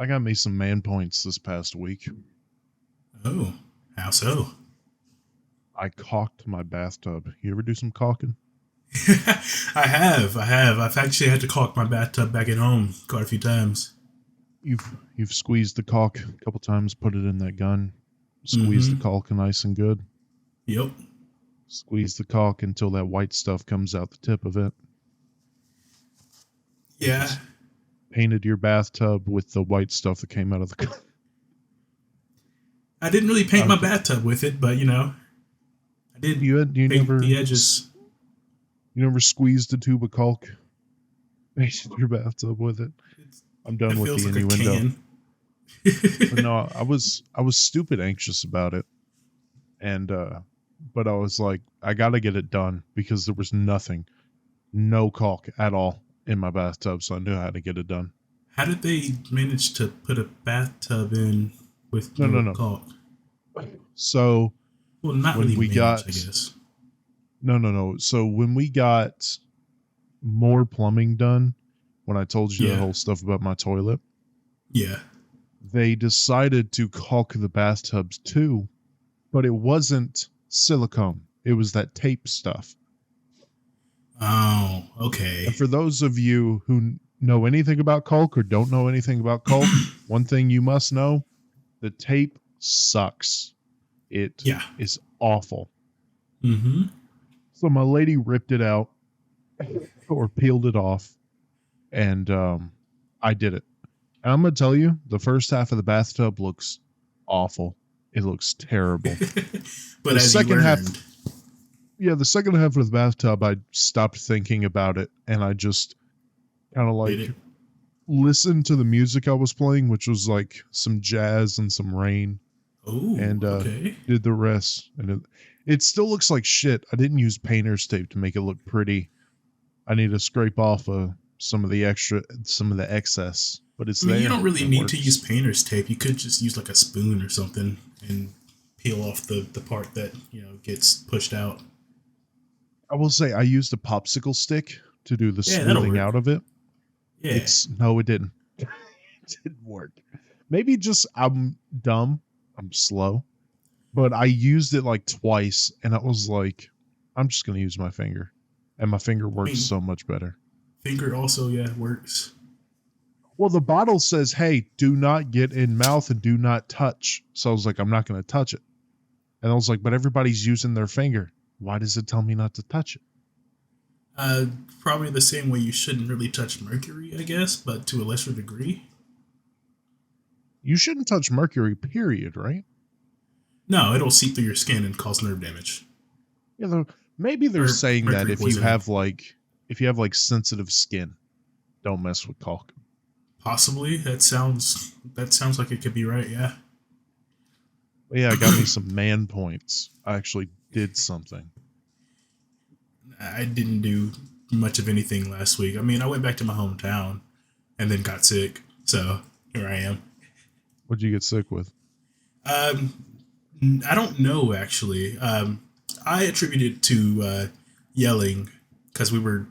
I got me some man points this past week. Oh, how so? I caulked my bathtub. You ever do some caulking? I have. I've actually had to caulk my bathtub back at home quite a few times. You've squeezed the caulk a couple times, put it in that gun, squeeze the Mm-hmm. caulk nice and good. Yep. Squeeze the caulk until that white stuff comes out the tip of it. Yeah. Just painted your bathtub with the white stuff that came out of the caulk. I didn't really paint my Okay. bathtub with it, but I did You paint never the edges. you never squeezed a tube of caulk, painted your bathtub with it. It's, I'm it done with feels the like a innuendo. can. But no, I was stupid anxious about it, and but I was like, I gotta get it done because there was nothing, no caulk at all in my bathtub, so I knew how to get it done. How did they manage to put a bathtub in with No, no, no no. caulk? So Well, not when really we manage, I got guess. no, no, no. So when we got more plumbing done, when I told you the Yeah. whole stuff about my toilet, Yeah. they decided to caulk the bathtubs too, but it wasn't silicone. It was that tape stuff. Oh, okay. And for those of you who know anything about caulk or don't know anything about caulk, one thing you must know, the tape sucks. It Yeah. is awful. Mm-hmm. So my lady ripped it out or peeled it off, and I did it. And I'm going to tell you, the first half of the bathtub looks awful. It looks terrible. But The as you second half, learned, yeah, the second half of the bathtub, I stopped thinking about it and I just kind of did like it. listened to the music I was playing, which was like some jazz and some rain, Oh, and okay. did the rest. And it still looks like shit. I didn't use painter's tape to make it look pretty. I need to scrape off some of the excess, but it's I mean, you there. don't really It need to use works. painter's tape. You could just use like a spoon or something and peel off the part that, gets pushed out. I will say I used a popsicle stick to do the Yeah, that'll smoothing work. out of it. Yeah. It didn't. It didn't work. Maybe just I'm dumb. I'm slow. But I used it like twice and I was like, I'm just gonna use my finger. And my finger I works mean, so much better. finger also, yeah, works. Well, the bottle says, hey, do not get in mouth and do not touch. So I was like, I'm not gonna touch it. And I was like, but everybody's using their finger. Why does it tell me not to touch it? Uh, Probably the same way you shouldn't really touch mercury, I guess, but to a lesser degree. You shouldn't touch mercury, period, right? No, it'll seep through your skin and cause nerve damage You know, maybe they're or saying that mercury poisoning. if you have like sensitive skin, don't mess with caulk. Possibly. That sounds like it could be right. Yeah. But yeah, I got me some man points. I actually did something. I didn't do much of anything last week. I mean, I went back to my hometown and then got sick. So here I am. What'd you get sick with? Um, I don't know actually. I attribute it to yelling because we were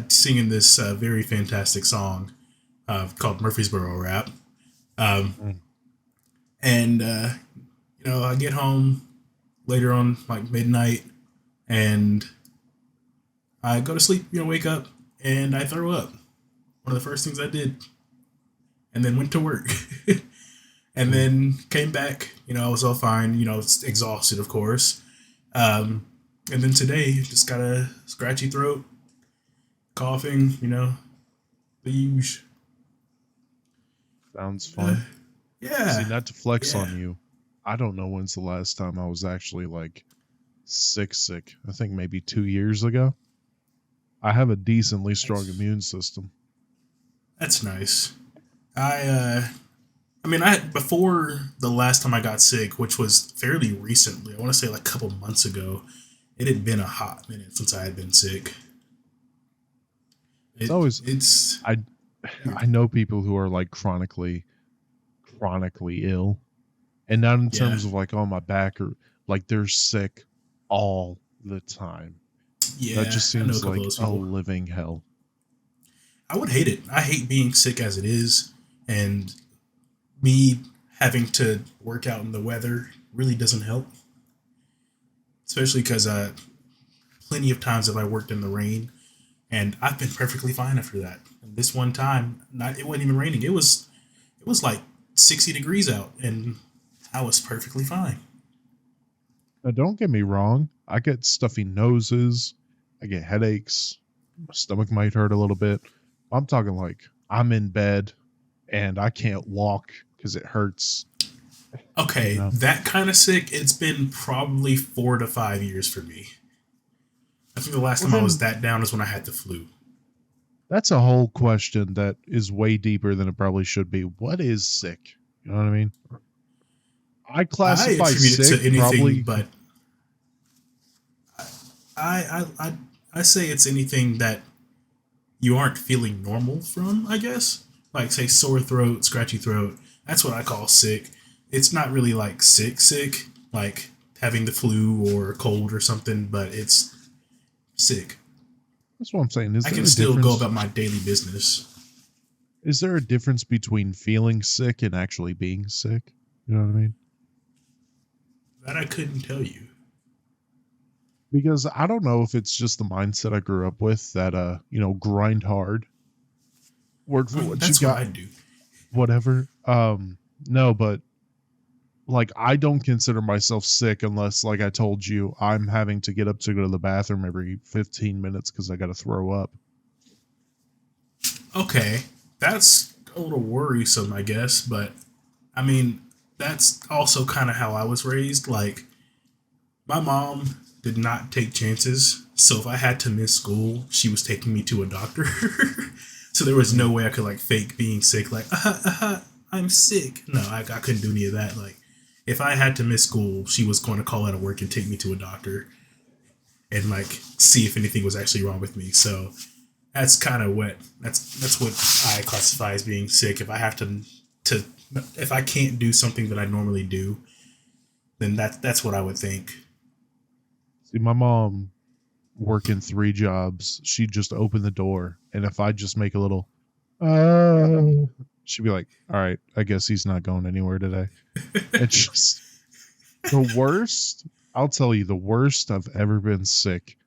singing this very fantastic song called Murfreesboro Rap. Um, Mm. and I get home later on like midnight and I go to sleep, wake up and I throw up. One of the first things I did, and then went to work. And Mm. then came back. I was all fine. Exhausted, of course. And then today, just got a scratchy throat, coughing. The usual. Sounds Uh, fun. See, yeah, not to flex yeah. on you, I don't know when's the last time I was actually like sick. I think maybe 2 years ago. I have a decently strong That's immune system. that's nice. I mean, I before the last time I got sick, which was fairly recently. I want to say like a couple months ago. It had been a hot minute since I had been sick. It's It always it's I weird. I know people who are like chronically ill, and not in Yeah, terms of like on my back or like they're sick all the time. That yeah. just I know a seems couple of like those a people. living hell. I would hate it. I hate being sick as it is, and me having to work out in the weather really doesn't help, especially because plenty of times have I worked in the rain, and I've been perfectly fine after that. And this one time, not it wasn't even raining. It was like 60 degrees out, and I was perfectly fine. Now, don't get me wrong. I get stuffy noses. I get headaches. My stomach might hurt a little bit. I'm talking like I'm in bed and I can't walk because it hurts. You Okay, know, that kind of sick. It's been probably 4 to 5 years for me. I think the last well time I was then that down is when I had the flu. that's a whole question that is way deeper than it probably should be. What is sick? You know what I mean? I I classify attribute it sick to anything, probably. but I say it's anything that you aren't feeling normal from. I guess, like say sore throat, scratchy throat. That's what I call sick. It's not really like sick, like having the flu or a cold or something, but it's sick. That's what I'm saying. Is I there can a still go difference? about my daily business. Is there a difference between feeling sick and actually being sick? You know what I mean? That I couldn't tell you. Because I don't know if it's just the mindset I grew up with that grind hard, work I for mean, what you that's what got, I do. whatever. No, but like I don't consider myself sick unless, like I told you, I'm having to get up to go to the bathroom every 15 minutes because I got to throw up. Okay, that's a little worrisome, I guess, but I mean, that's also kind of how I was raised. Like, my mom did not take chances, so if I had to miss school, she was taking me to a doctor. So there was Mm. no way I could like fake being sick, like, I'm sick. No, I couldn't do any of that. Like, if I had to miss school, she was going to call out of work and take me to a doctor and like see if anything was actually wrong with me. So that's kind of what that's what I classify as being sick. If I have to if I can't do something that I normally do, then that's what I would think. See, my mom working 3 jobs, she'd just open the door, and if I just make a little, she'd be like, "All right, I guess he's not going anywhere today." It's just the worst. I'll tell you, the worst I've ever been sick,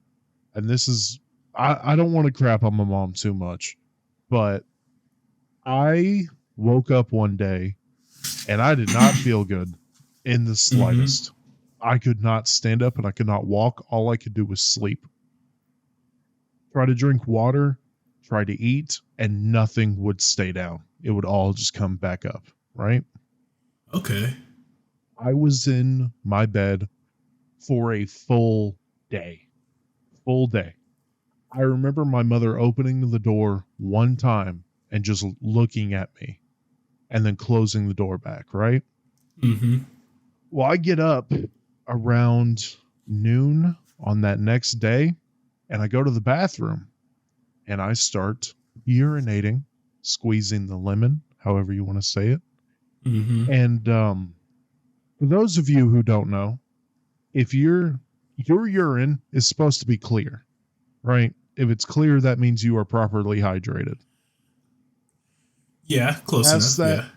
and this is, I don't want to crap on my mom too much, but I woke up one day and I did not feel good in the Mm-hmm. slightest. I could not stand up and I could not walk. All I could do was sleep. Try to drink water, try to eat, and nothing would stay down. It would all just come back up, right? Okay. I was in my bed for a full day. Full day. I remember my mother opening the door one time and just looking at me and then closing the door back, right? Mm-hmm. Well, I get up around noon on that next day and I go to the bathroom and I start urinating, squeezing the lemon, however you want to say it. Mm-hmm. And for those of you who don't know, if your urine is supposed to be clear, right? If it's clear, that means you are properly hydrated. Yeah, close Past enough. that, Yeah.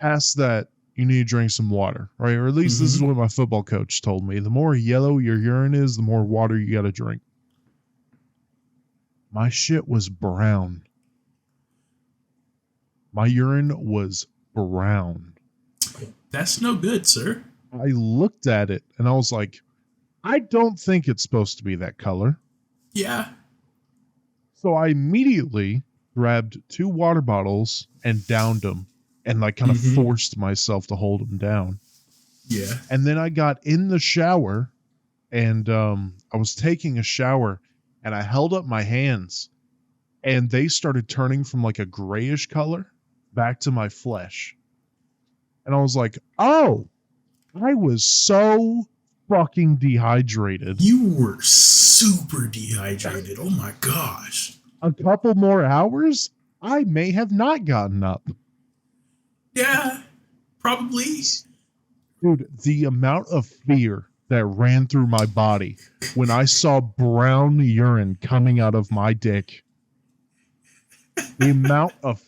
past that, you need to drink some water, right? Or at least this is Mm-hmm. what my football coach told me. The more yellow your urine is, the more water you got to drink. My shit was brown. My urine was brown. That's no good, sir. I looked at it and I was like, I don't think it's supposed to be that color. Yeah. So I immediately grabbed 2 water bottles and downed them and like kind of Mm-hmm. forced myself to hold them down. Yeah. And then I got in the shower and I was taking a shower and I held up my hands and they started turning from like a grayish color back to my flesh. And I was like, oh, I was so fucking dehydrated. You were super dehydrated. Oh my gosh. A couple more hours, I may have not gotten up. Yeah, probably. Dude, the amount of fear that ran through my body when I saw brown urine coming out of my dick, the amount of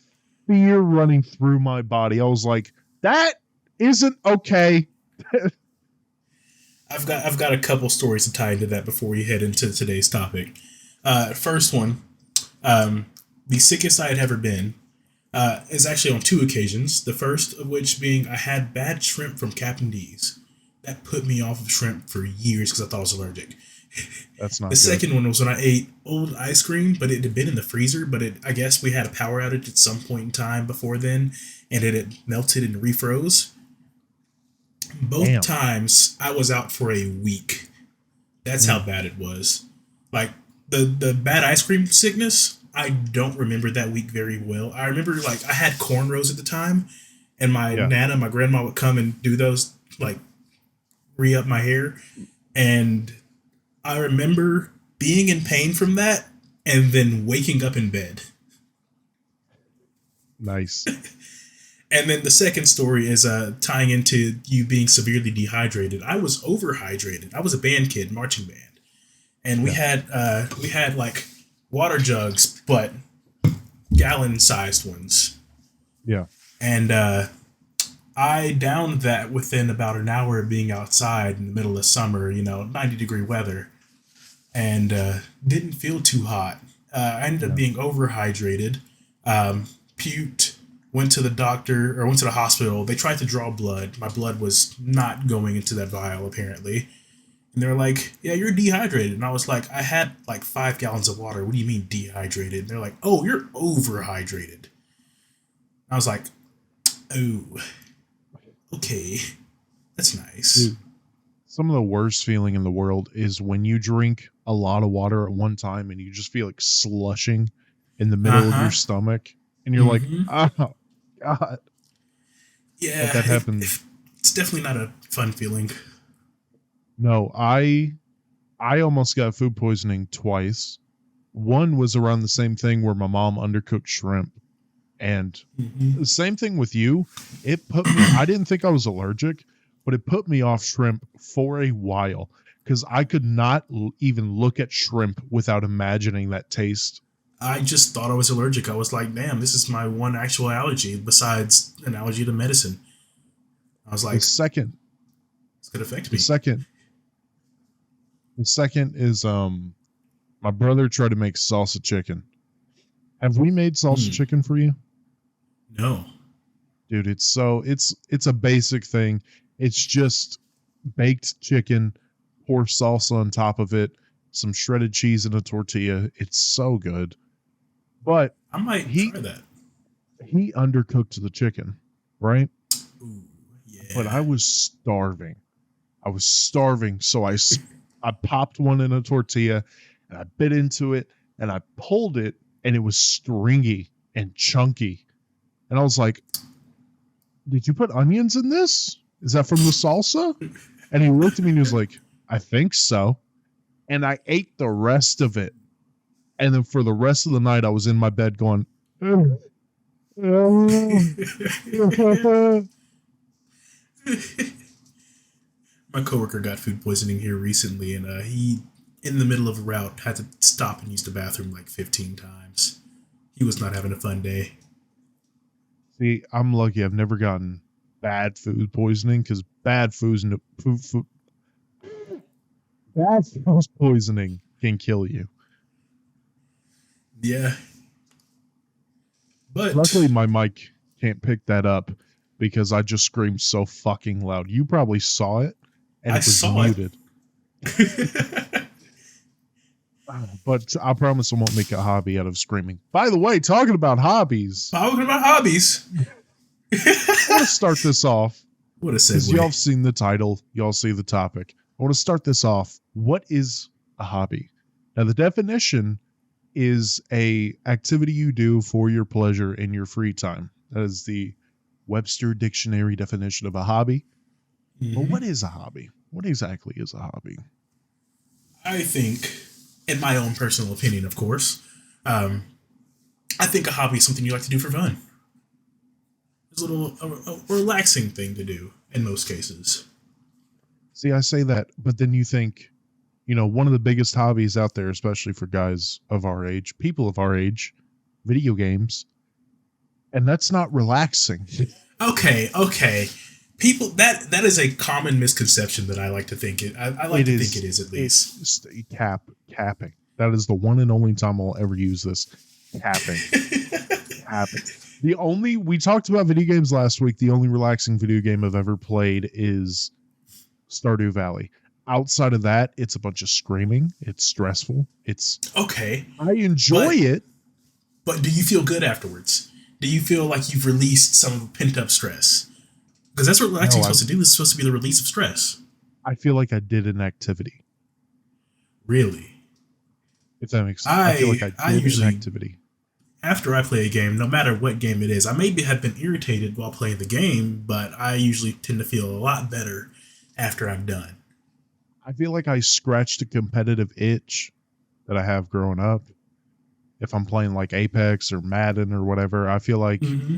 fear running through my body. I was like, that isn't okay. I've got a couple stories to tie into that before we head into today's topic. First one, the sickest I had ever been is actually on two occasions. The first of which being I had bad shrimp from Captain D's. That put me off of shrimp for years because I thought I was allergic. That's not The good. second one was when I ate old ice cream, but it had been in the freezer. But I guess we had a power outage at some point in time before then, and it had melted and refroze. Both Damn. times I was out for a week. That's how bad it was. Like the bad ice cream sickness, I don't remember that week very well. I remember like I had cornrows at the time, and my Yeah. nana, my grandma would come and do those, like re-up my hair, and I remember being in pain from that and then waking up in bed. Nice. And then the second story is tying into you being severely dehydrated. I was overhydrated. I was a band kid, marching band, and we had like water jugs, but gallon-sized ones. Yeah. And I downed that within about an hour of being outside in the middle of summer, 90-degree weather, and didn't feel too hot. I ended up being overhydrated, puked, went to the doctor or went to the hospital. They tried to draw blood. My blood was not going into that vial, apparently. And they're like, yeah, you're dehydrated. And I was like, I had like 5 gallons of water. What do you mean dehydrated? And they're like, oh, you're overhydrated. I was like, oh, okay. That's nice. Dude, some of the worst feeling in the world is when you drink a lot of water at one time and you just feel like slushing in the middle of your stomach. And you're like, oh, God. Yeah, But that happened. It's definitely not a fun feeling. No, I almost got food poisoning twice. One was around the same thing where my mom undercooked shrimp. And the same thing with you. It put me, I didn't think I was allergic, but it put me off shrimp for a while because I could not even look at shrimp without imagining that taste. I just thought I was allergic. I was like, damn, this is my one actual allergy besides an allergy to medicine. I was like, The second it's going to affect me. The second is my brother tried to make salsa chicken. Have we made salsa chicken for you? No. Dude, it's a basic thing. It's just baked chicken, pour salsa on top of it, some shredded cheese in a tortilla. It's so good. But I might try that. He undercooked the chicken, right? Ooh, yeah. But I was starving. So I popped one in a tortilla and I bit into it and I pulled it and it was stringy and chunky. And I was like, did you put onions in this? Is that from the salsa? And he looked at me and he was like, I think so. And I ate the rest of it. And then for the rest of the night, I was in my bed going, My coworker got food poisoning here recently, and he, in the middle of a route, had to stop and use the bathroom like 15 times. He was not having a fun day. See, I'm lucky. I've never gotten bad food poisoning because bad food poisoning can kill you. Yeah. But luckily, my mic can't pick that up because I just screamed so fucking loud. You probably saw it, and it was muted. But I promise I won't make a hobby out of screaming. By the way, talking about hobbies. I want to start this off. What a segue. Because y'all have seen the title. Y'all see the topic. I want to start this off. What is a hobby? Now, the definition is a activity you do for your pleasure in your free time. That is the Webster Dictionary definition of a hobby. Mm-hmm. But what is a hobby? What exactly is a hobby? I think, in my own personal opinion, of course, I think a hobby is something you like to do for fun. It's a relaxing thing to do in most cases. See, I say that, but then you think, one of the biggest hobbies out there, especially for guys of our age, people of our age, video games. and that's not relaxing. Okay, okay. People that is a common misconception that I like to think it. I like It to think is it is at it least. capping. That is the one and only time I'll ever use this. Capping. Capping. We talked about video games last week. The only relaxing video game I've ever played is Stardew Valley. Outside of that, it's a bunch of screaming. It's stressful. Okay, I enjoy but it. but do you feel good afterwards? Do you feel like you've released some pent up stress? Because that's what relaxing No, is supposed to do. It's supposed to be the release of stress. I feel like I did an activity. Really, If that makes sense. I feel like I I did an usually, activity. after I play a game, no matter what game it is, I maybe have been irritated while playing the game, but I usually tend to feel a lot better after I'm done. I feel like I scratched a competitive itch that I have growing up. If I'm playing like Apex or Madden or whatever, I feel like Mm-hmm.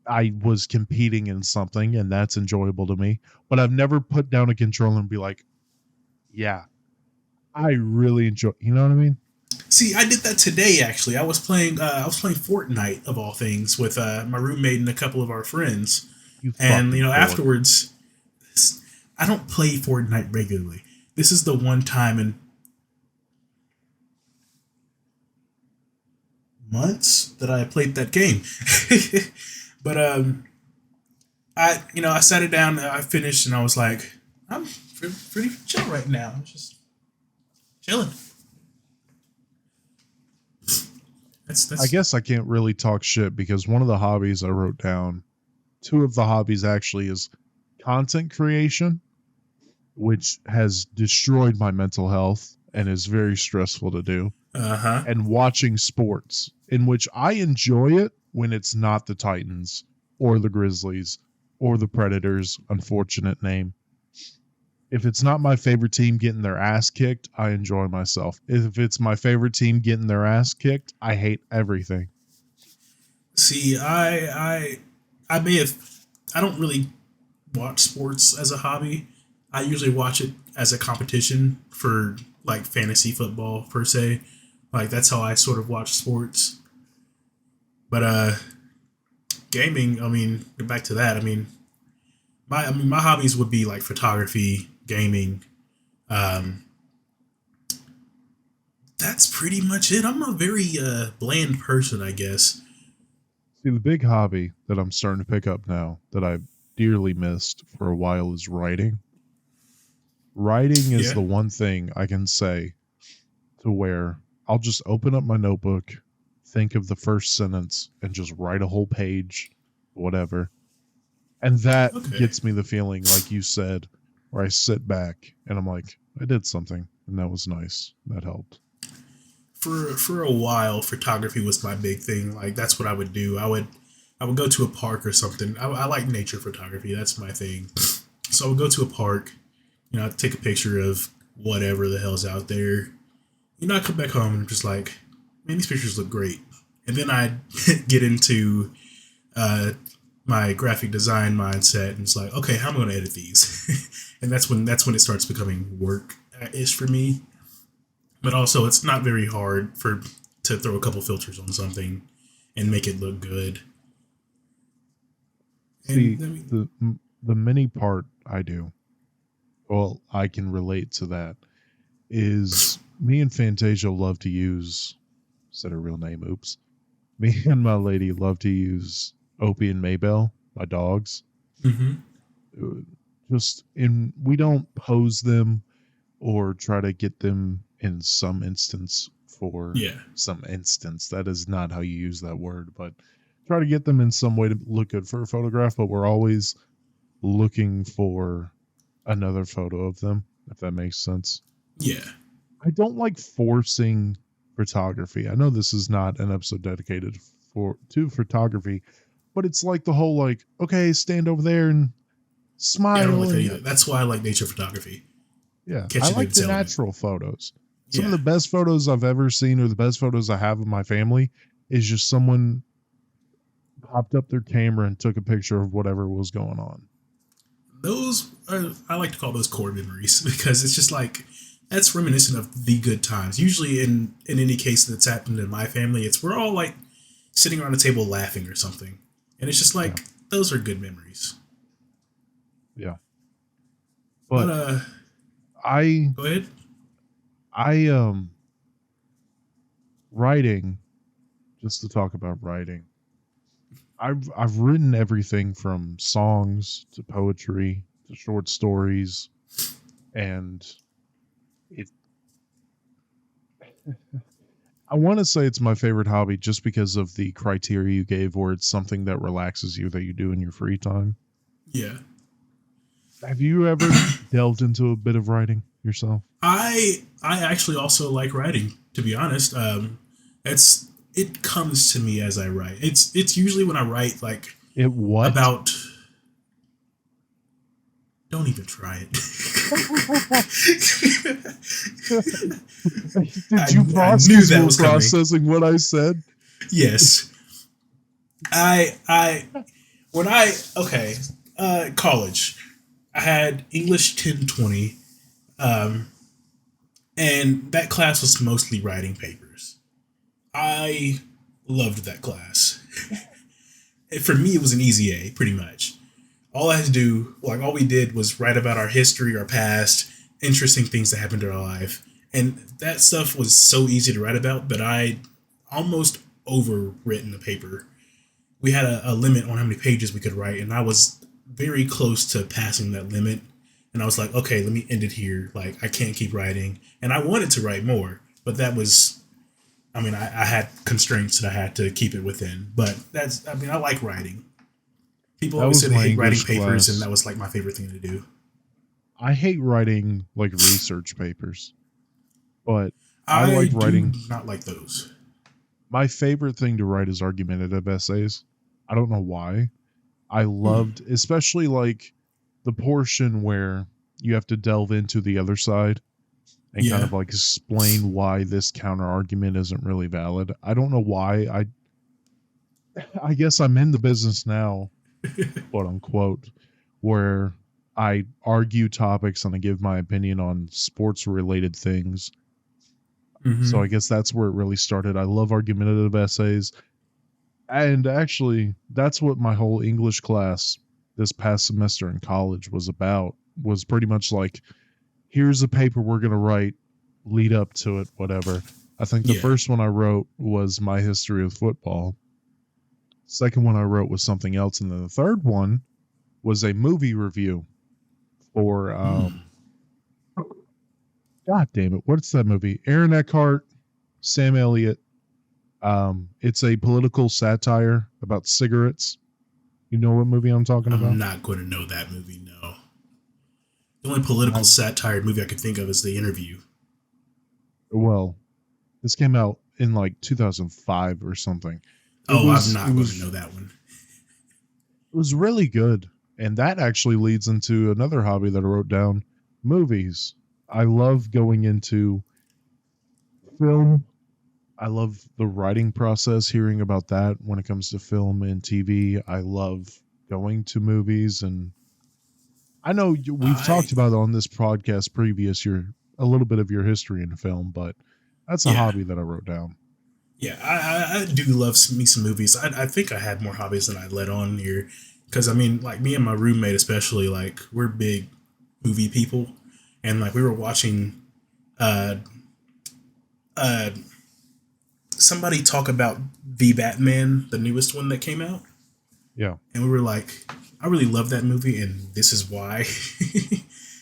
I was competing in something and that's enjoyable to me. But I've never put down a controller and be like, yeah, I really enjoy, you know what I mean? See, I did that today. Actually, I was playing Fortnite of all things with my roommate and a couple of our friends, You and fucking dork. afterwards, I don't play Fortnite regularly. This is the one time in months that I played that game. But I sat it down, I finished, and I was like, I'm pretty chill right now. I'm just chilling. I That's guess I can't really talk shit because one of the hobbies I wrote down, two of the hobbies actually is content creation, which has destroyed my mental health and is very stressful to do, uh-huh. and watching sports, in which I enjoy it when it's not the Titans or the Grizzlies or the Predators, unfortunate name. If it's not my favorite team getting their ass kicked, I enjoy myself. If it's my favorite team getting their ass kicked, I hate everything. See, I may have I don't really watch sports as a hobby. I usually watch it as a competition for like fantasy football per se. Like that's how I sort of watch sports. But gaming, I mean, get back to that. My hobbies would be like photography, gaming. Um, that's pretty much it. I'm a very bland person, I guess. See, the big hobby that I'm starting to pick up now that I've dearly missed for a while is writing. Writing is Yeah. the one thing I can say to where I'll just open up my notebook, think of the first sentence, and just write a whole page, whatever. And that Okay. gets me the feeling, like you said, where I sit back and I'm like, I did something, and that was nice. That helped. For a while, photography was my big thing. Like that's what I would do. I would go to a park or something. I like nature photography. That's my thing. So I would go to a park. I'd take a picture of whatever the hell's out there. I come back home and I'm just like, man, these pictures look great. And then I'd get into uh, my graphic design mindset and it's like, okay, how am I going to edit these? And that's when it starts becoming work ish for me. But also, it's not very hard to throw a couple filters on something and make it look good. And See, I mean, the mini part I do, well, I can relate to that, is me and Fantasia love to use, said her real name, oops. Me and my lady love to use Opie and Maybell, my dogs. mm-hmm. Uh, we don't pose them or try to get them in some instance for Yeah, some instance. That is not how you use that word, but try to get them in some way to look good for a photograph, but we're always looking for another photo of them, if that makes sense. yeah. I don't like forcing photography. I know this is not an episode dedicated to photography, but it's like the whole like, okay, stand over there and Yeah, I don't smile like that and either. That's why I like nature photography. yeah, I Catching the like the element. natural photos. Some of Yeah. the best photos I've ever seen or the best photos I have of my family is just someone popped up their camera and took a picture of whatever was going on. Those are, I like to call those core memories because it's just like that's reminiscent of the good times. Usually in any case that's happened in my family, it's we're all like sitting around a table laughing or something. And it's just Yeah. like those are good memories. Yeah. But But I go ahead. I writing, just to talk about writing. I've written everything from songs to poetry to short stories, and it I want to say it's my favorite hobby just because of the criteria you gave, where it's something that relaxes you that you do in your free time. Yeah. Have you ever delved into a bit of writing yourself? I actually also like writing, to be honest. It comes to me as I write. It's usually when I write like It what? about don't even try it. Did you I knew process? You that were was coming. processing what I said. Yes. I when I okay, college. I had English 1020, um, and that class was mostly writing papers. I loved that class. For me, it was an easy A, pretty much. All I had to do, like all we did, was write about our history, our past, interesting things that happened in our life, and that stuff was so easy to write about. But I almost overwritten the paper. We had a limit on how many pages we could write, and I was very close to passing that limit. And I was like, okay, let me end it here. Like, I can't keep writing. And I wanted to write more, but that was, I mean, I had constraints that I had to keep it within. But that's, I mean, I like writing. People That always was say they my hate writing English papers, and class. that was like my favorite thing to do. I hate writing like research papers, but I I like do writing. not like those. My favorite thing to write is argumentative essays. I don't know why. I Hmm. loved, especially like the portion where you have to delve into the other side and kind Yeah. of like explain why this counter argument isn't really valid. I don't know why. I guess I'm in the business now, quote unquote, where I argue topics and I give my opinion on sports related things. So Hmm. I guess that's where it really started. I love argumentative essays. And actually, that's what my whole English class this past semester in college was about. Was pretty much like, here's a paper we're going to write, lead up to it, whatever. I think the Yeah. first one I wrote was my history of football. Second one I wrote was something else, and then the third one was a movie review for Hmm. God damn it, what's that movie? Aaron Eckhart, Sam Elliott. It's a political satire about cigarettes. You know what movie I'm talking I'm about? not going to know that movie, no. The only political I satire movie I could think of is The Interview. well, this came out in like 2005 or something. It Oh, I'm was it not going to was know that one. it was really good, and that actually leads into another hobby that I wrote down: movies. I love going into film. I love the writing process, hearing about that when it comes to film and TV. I love going to movies, and I know we've I talked about on this podcast previous your a little bit of your history in film, but that's a yeah, hobby that I wrote down. yeah. I do love me some movies. I think I had more hobbies than I let on here, because I mean, like me and my roommate especially, like we're big movie people, and like we were watching uh uh somebody talk about the Batman, the newest one that came out, Yeah, and we were like, I really love that movie, and this is why.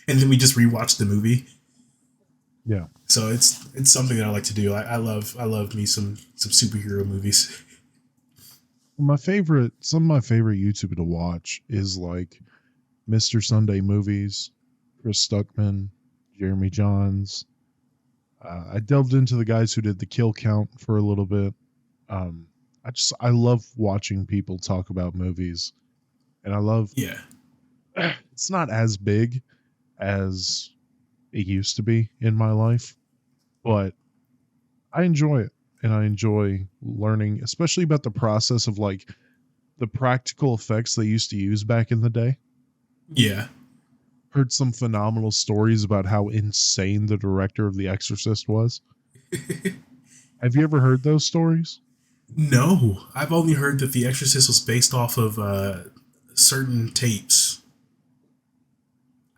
And then we just rewatched the movie. yeah. So it's something that I like to do. I love me some superhero movies. Some of my favorite YouTube to watch is like Mr. Sunday Movies, Chris Stuckman, Jeremy Johns. I delved into the guys who did the kill count for a little bit. Um, I love watching people talk about movies, and I love Yeah, it's not as big as it used to be in my life, but I enjoy it, and I enjoy learning, especially about the process of like the practical effects they used to use back in the day. yeah. Heard some phenomenal stories about how insane the director of The Exorcist was. Have you ever heard those stories? No, I've only heard that The Exorcist was based off of certain tapes.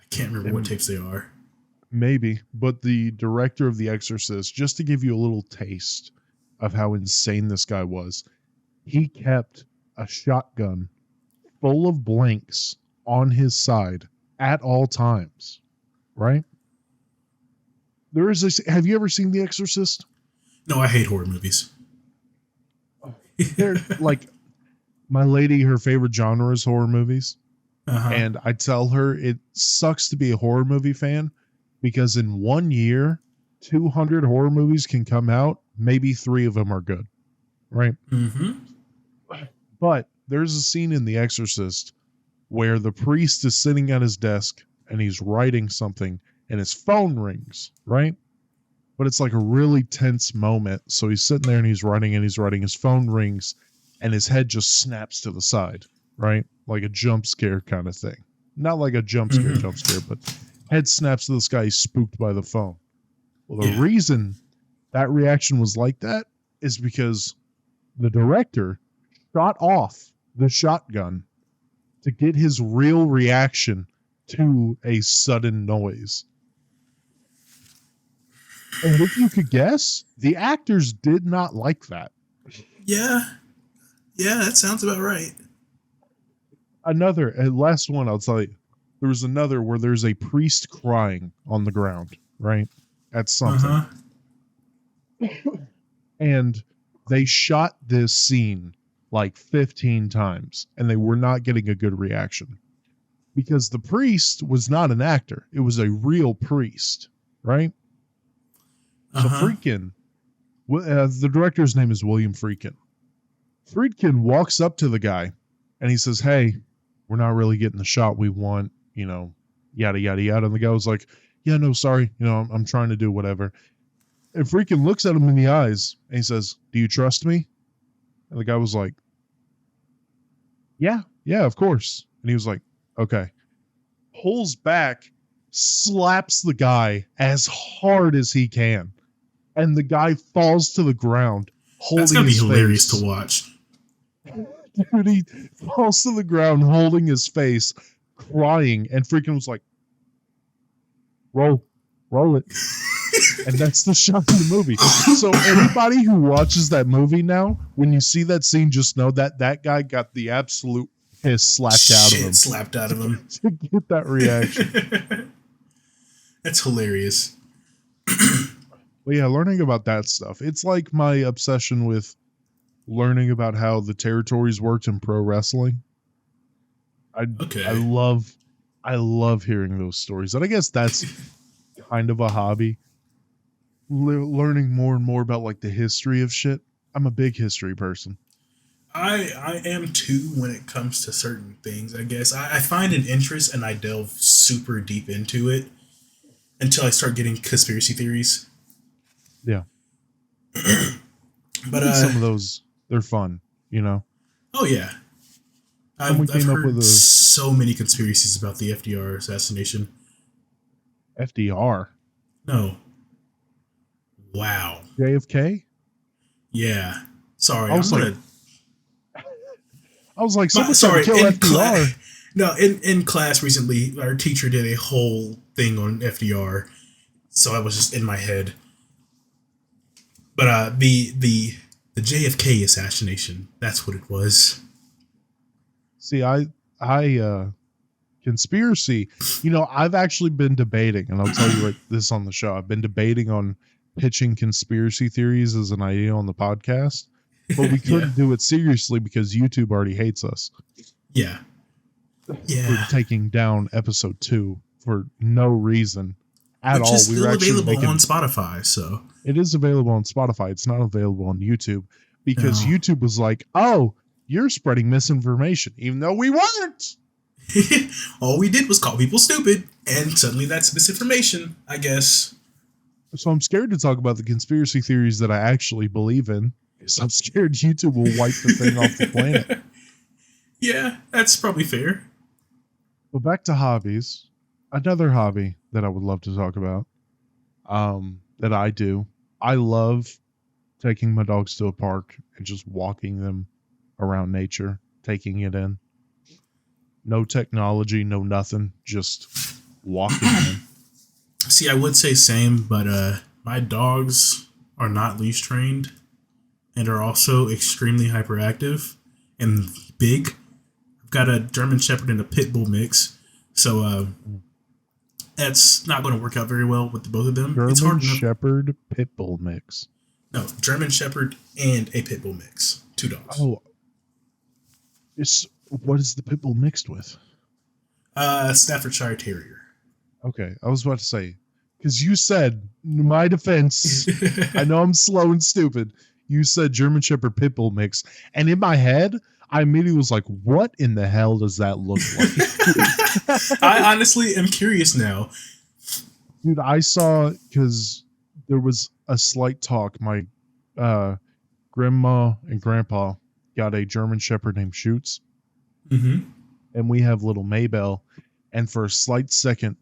I can't remember what And tapes they are. maybe, but the director of The Exorcist, just to give you a little taste of how insane this guy was, he kept a shotgun full of blanks on his side at all times, right? There is this. Have you ever seen The Exorcist? No, I hate horror movies. They're like my lady, her favorite genre is horror movies. Uh huh. And I tell her it sucks to be a horror movie fan because in 1 year, 200 horror movies can come out. Maybe three of them are good, right? Mm-hmm. But there's a scene in The Exorcist where the priest is sitting at his desk and he's writing something and his phone rings, right? But it's like a really tense moment. So he's sitting there and he's writing, his phone rings and his head just snaps to the side, right? Like a jump scare kind of thing. Not like a Mm-hmm. jump scare, but head snaps to the sky, he's spooked by the phone. Well, the Yeah. reason that reaction was like that is because the director shot off the shotgun to get his real reaction to a sudden noise. And if you could guess, the actors did not like that. Yeah. Yeah, that sounds about right. Another, and last one, I'll tell you. There was another where there's a priest crying on the ground, right? At Uh something. huh. And they shot this scene like 15 times, and they were not getting a good reaction. Because the priest was not an actor, it was a real priest, right? Uh So huh. Friedkin, the director's name is William Friedkin. Friedkin walks up to the guy and he says, "Hey, we're not really getting the shot we want, yada, yada, yada." And the guy was like, "Yeah, no, sorry. I'm trying to do whatever." And Friedkin looks at him in the eyes and he says, "Do you trust me?" And the guy was like, "Yeah, of course." And he was like, "Okay." Pulls back, slaps the guy as hard as he can. And the guy falls to the ground That's holding gotta be his hilarious to face. watch. Dude, he falls to the ground holding his face, crying, and freaking was like, roll it. And that's the shot in the movie. So anybody who watches that movie now, when you see that scene, just know that that guy got the absolute piss slapped out of Shit him slapped out of him. to get that reaction. That's hilarious. But yeah, learning about that stuff. It's like my obsession with learning about how the territories worked in pro wrestling. I I Okay. love I love hearing those stories. And I guess that's kind of a hobby. Learning more and more about like the history of shit. I'm a big history person. I am too when it comes to certain things, I guess. I find an interest and I delve super deep into it until I start getting conspiracy theories. Yeah. But Even some of those, they're fun. oh yeah. Someone I've came up with heard a so many conspiracies about the FDR assassination. FDR, No. Wow. JFK. Yeah. Sorry, I I'm was like, gonna someone tried to sorry, kill in FDR. class no, in class recently, our teacher did a whole thing on FDR, so I was just in my head. But the JFK assassination, that's what it was. See, I conspiracy. I've actually been debating, and I'll tell you right this on the show. I've been debating on pitching conspiracy theories as an idea on the podcast, but we Yeah. couldn't do it seriously because YouTube already hates us Yeah. for Yeah. taking down episode 2 for no reason at Which all. is We were still actually available on making Spotify, so it is available on Spotify. It's not available on YouTube because no. YouTube was like, "Oh, you're spreading misinformation," even though we weren't. All we did was call people stupid, and suddenly that's misinformation, I guess. So I'm scared to talk about the conspiracy theories that I actually believe in because I'm scared YouTube will wipe the thing off the planet. Yeah, that's probably fair. But back to hobbies. Another hobby that I would love to talk about that I do. I love taking my dogs to a park and just walking them around nature, taking it in. No technology, no nothing, just walking them. See, I would say same, but my dogs are not leash trained and are also extremely hyperactive and big. I've got a German Shepherd and a Pit Bull mix, so that's not going to work out very well with the both of them. It's German hard enough. Shepherd Pit Bull mix. No, German Shepherd and a Pit Bull mix. 2 dogs. Oh, what is the Pit Bull mixed with? Staffordshire Terrier. Okay, I was about to say, because you said, in my defense, I know I'm slow and stupid. You said German Shepherd Pit Bull mix, and in my head, I immediately was like, what in the hell does that look like? I honestly am curious now. Dude, I saw, because there was a slight talk. My grandma and grandpa got a German Shepherd named Schutz, and we have little Maybell, and for a slight second,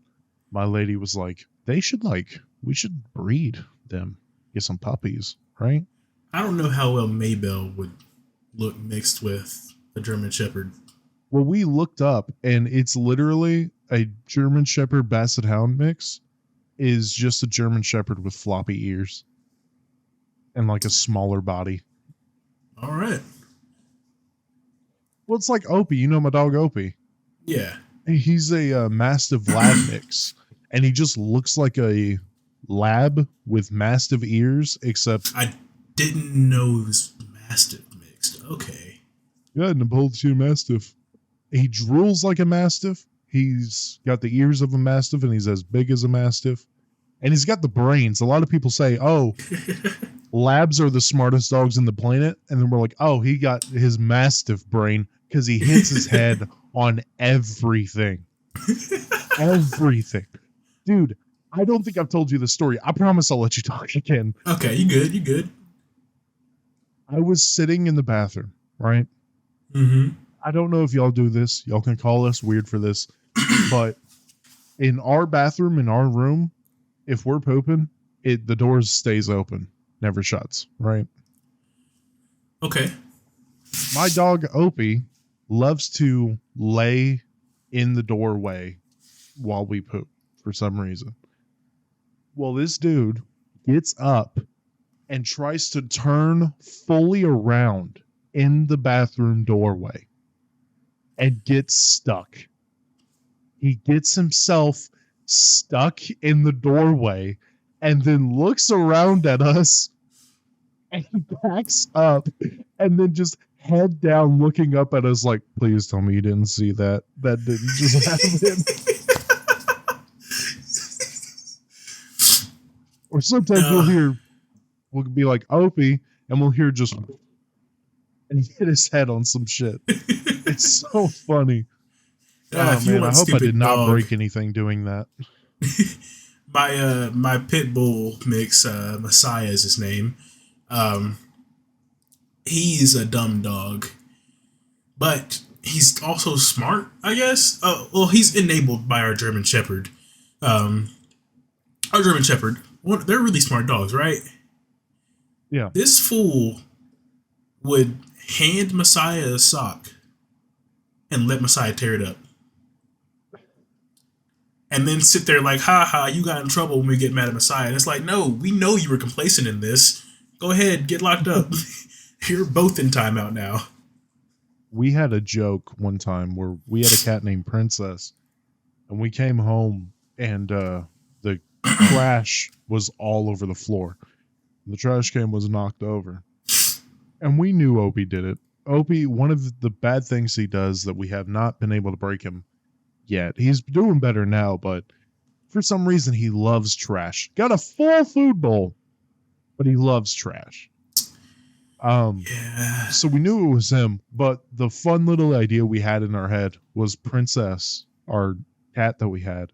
my lady was like, we should breed them, get some puppies, right? I don't know how well Maybell would look mixed with a German Shepherd. Well, we looked up, and it's literally a German Shepherd Basset Hound mix is just a German Shepherd with floppy ears and like a smaller body. All right. Well, it's like Opie. You know my dog Opie. Yeah. He's a Mastiff Lab mix, and he just looks like a lab with Mastiff ears, except... I didn't know it was Mastiff mixed. Okay. Yeah, Napoleon Mastiff. He drools like a Mastiff. He's got the ears of a Mastiff, and he's as big as a Mastiff. And he's got the brains. A lot of people say, oh, labs are the smartest dogs in the planet. And then we're like, oh, he got his Mastiff brain because he hits his head on everything. Everything. Dude, I don't think I've told you the story. I promise I'll let you talk again. Okay, you good. You good. I was sitting in the bathroom, right? I don't know if y'all do this. Y'all can call us weird for this. But in our bathroom, in our room, if we're pooping, the doors stays open. Never shuts, right? Okay. My dog, Opie, loves to lay in the doorway while we poop for some reason. Well, this dude gets up and tries to turn fully around in the bathroom doorway and gets stuck. He gets himself stuck in the doorway and then looks around at us and backs up and then just head down looking up at us like, please tell me you didn't see that. That didn't just happen. Or sometimes we'll be like, Opie, and we'll hear just, and he hit his head on some shit. It's so funny. Oh man, I hope I did not break anything doing that. My pit bull mix, Messiah is his name. He's a dumb dog, but he's also smart, I guess. Well, he's enabled by our German Shepherd. Our German Shepherd, they're really smart dogs, right? Yeah. This fool would hand Messiah a sock and let Messiah tear it up. And then sit there like, ha ha, you got in trouble when we get mad at Messiah. And it's like, no, we know you were complacent in this. Go ahead, get locked up. You're both in timeout now. We had a joke one time where we had a cat named Princess, and we came home and the trash was all over the floor. The trash can was knocked over. And we knew Opie did it. Opie, one of the bad things he does that we have not been able to break him yet. He's doing better now, but for some reason he loves trash. Got a full food bowl, but he loves trash. Yeah. So we knew it was him, but the fun little idea we had in our head was Princess, our cat that we had,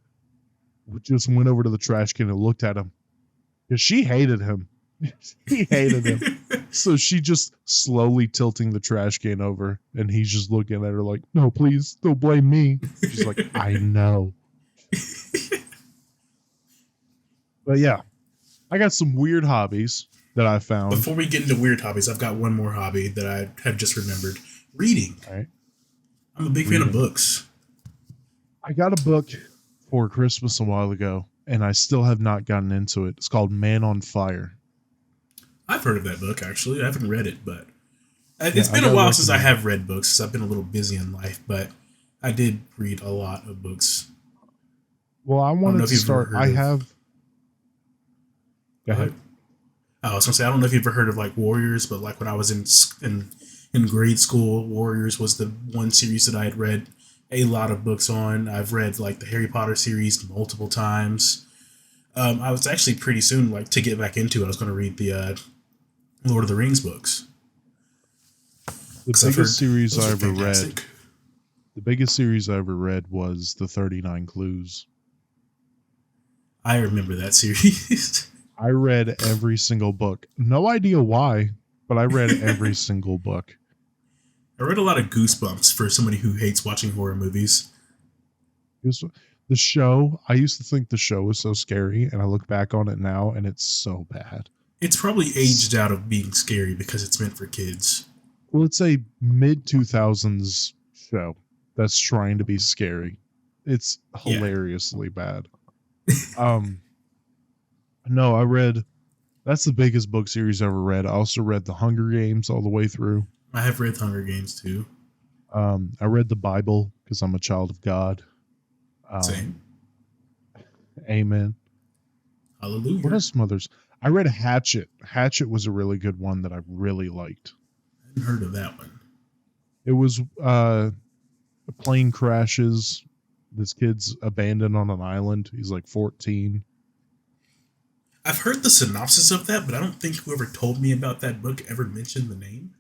just went over to the trash can and looked at him because she hated him. He hated him. So she just slowly tilting the trash can over, and he's just looking at her like, no, please, don't blame me. She's like, I know. But yeah, I got some weird hobbies that I found. Before we get into weird hobbies, I've got one more hobby that I have just remembered: reading. All right. I'm a big fan of Reading. books. I got a book for Christmas a while ago, and I still have not gotten into it. It's called Man on Fire. I've heard of that book, actually. I haven't read it, but it's Yeah, I been a gotta while since I recommend have read books. 'Cause I've been a little busy in life, but I did read a lot of books. Well, I I don't know wanted if to you've ever start. heard I of. have. Go ahead. I was gonna say I don't know if you've ever heard of like Warriors, but like when I was in grade school, Warriors was the one series that I had read a lot of books on. I've read like the Harry Potter series multiple times. I was actually pretty soon like to get back into it. I was going to read the Lord of the Rings books The because I've heard biggest series those I are ever read. fantastic. The biggest series I ever read was the 39 Clues. I remember that series. I read every single book. No idea why, but I read every single book. I read a lot of Goosebumps for somebody who hates watching horror movies. It was, the show, I used to think the show was so scary, and I look back on it now, and it's so bad. It's probably aged out of being scary because it's meant for kids. Well, it's a mid-2000s show that's trying to be scary. It's Yeah, hilariously bad. Um, no, I read, that's the biggest book series I ever read. I also read The Hunger Games all the way through. I have read Hunger Games too. I read the Bible because I'm a child of God. Same. Amen. Hallelujah. What are some others? I read Hatchet. Hatchet was a really good one that I really liked. I hadn't heard of that one. It was a plane crashes. This kid's abandoned on an island. He's like 14. I've heard the synopsis of that, but I don't think whoever told me about that book ever mentioned the name.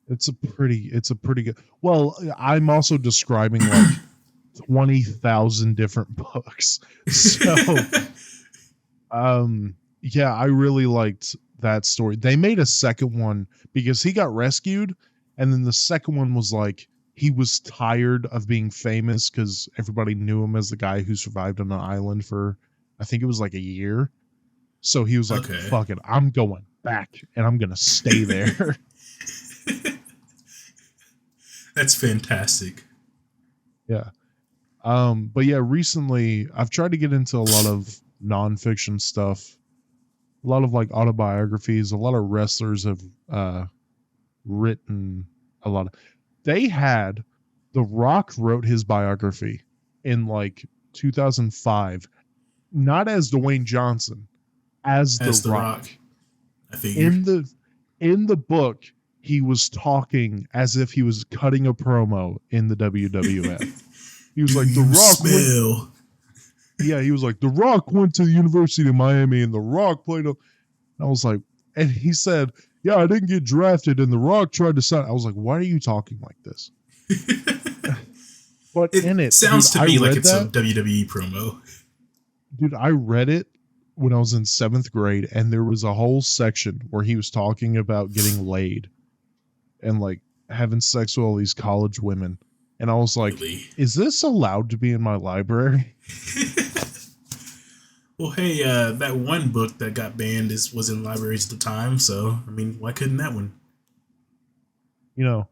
It's a pretty good. Well, I'm also describing like 20,000 different books. So, yeah, I really liked that story. They made a second one because he got rescued, and then the second one was like he was tired of being famous because everybody knew him as the guy who survived on an island for, I think it was like a year. So he was like, Okay. fuck it, I'm going back and I'm gonna stay there. That's fantastic. Yeah. But yeah, recently I've tried to get into a lot of nonfiction stuff, a lot of like autobiographies. A lot of wrestlers have written a lot of. They had The Rock wrote his biography in like 2005, not as Dwayne Johnson, as As The Rock. I figured. In the book, he was talking as if he was cutting a promo in the WWF. He was like, The Rock went, yeah, he was like, The Rock went to the University of Miami and The Rock played a. I was like, and he said, yeah, I didn't get drafted and The Rock tried to sign. I was like, why are you talking like this? But It in it, sounds dude, to me I like read it's a that. WWE promo. Dude, I read it when I was in 7th grade, and there was a whole section where he was talking about getting laid and like having sex with all these college women. And I was like, Really? is this allowed to be in my library? Well, hey, that one book that got banned was in libraries at the time, so I mean, why couldn't that one? You know,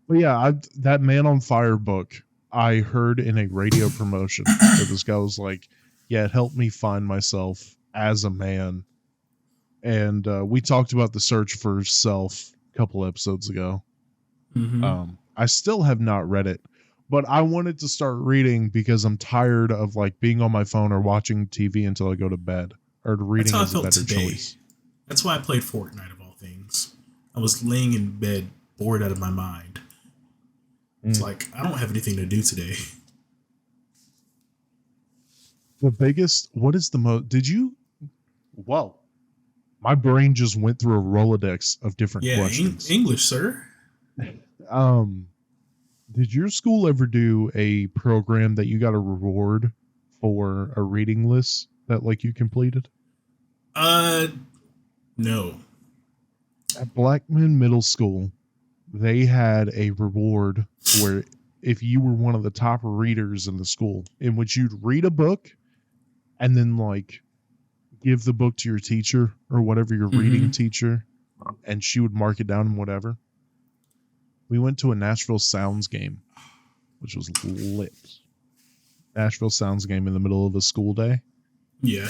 but yeah, that Man on Fire book I heard in a radio promotion where this guy was like, yeah, it helped me find myself as a man. And we talked about the search for self a couple episodes ago. Mm-hmm. I still have not read it, but I wanted to start reading because I'm tired of like being on my phone or watching TV until I go to bed, or That's reading how I is a felt better today. choice. That's why I played Fortnite of all things. I was laying in bed, bored out of my mind. It's like I don't have anything to do today. The biggest, what is the most, whoa, my brain just went through a Rolodex of different Yeah, questions. English, sir. Did your school ever do a program that you got a reward for a reading list that like you completed? No. At Blackman Middle School, they had a reward where if you were one of the top readers in the school, in which you'd read a book and then like give the book to your teacher or whatever your reading Mm-hmm. teacher, and she would mark it down and whatever. We went to a Nashville Sounds game, which was lit. Nashville Sounds game in the middle of a school day. Yeah.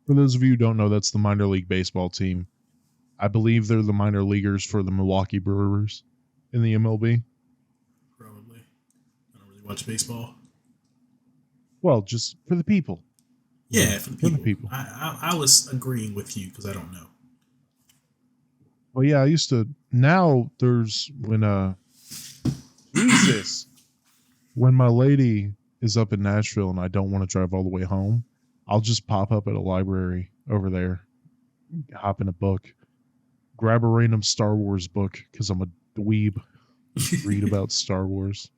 For those of you who don't know, that's the minor league baseball team. I believe they're the minor leaguers for the Milwaukee Brewers in the MLB. Probably. I don't really watch baseball. Well, just for the people. Yeah, for the people. I was agreeing with you because I don't know. Well, yeah, I used to. Now there's Jesus. When my lady is up in Nashville and I don't want to drive all the way home, I'll just pop up at a library over there, hop in a book, grab a random Star Wars book because I'm a dweeb, read about Star Wars.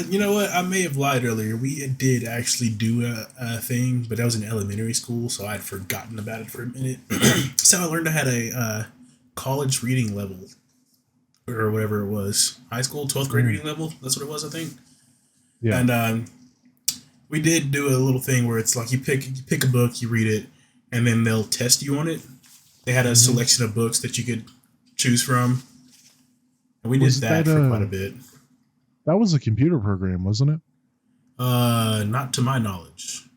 You know what? I may have lied earlier. We did actually do a thing, but that was in elementary school, so I'd forgotten about it for a minute. So I learned I had a college reading level, or whatever it was. High school, 12th grade reading level. That's what it was, I think. Yeah. And we did do a little thing where it's like you pick a book, you read it, and then they'll test you on it. They had a selection of books that you could choose from. And we did that for quite a bit. That was a computer program, wasn't it? Not to my knowledge.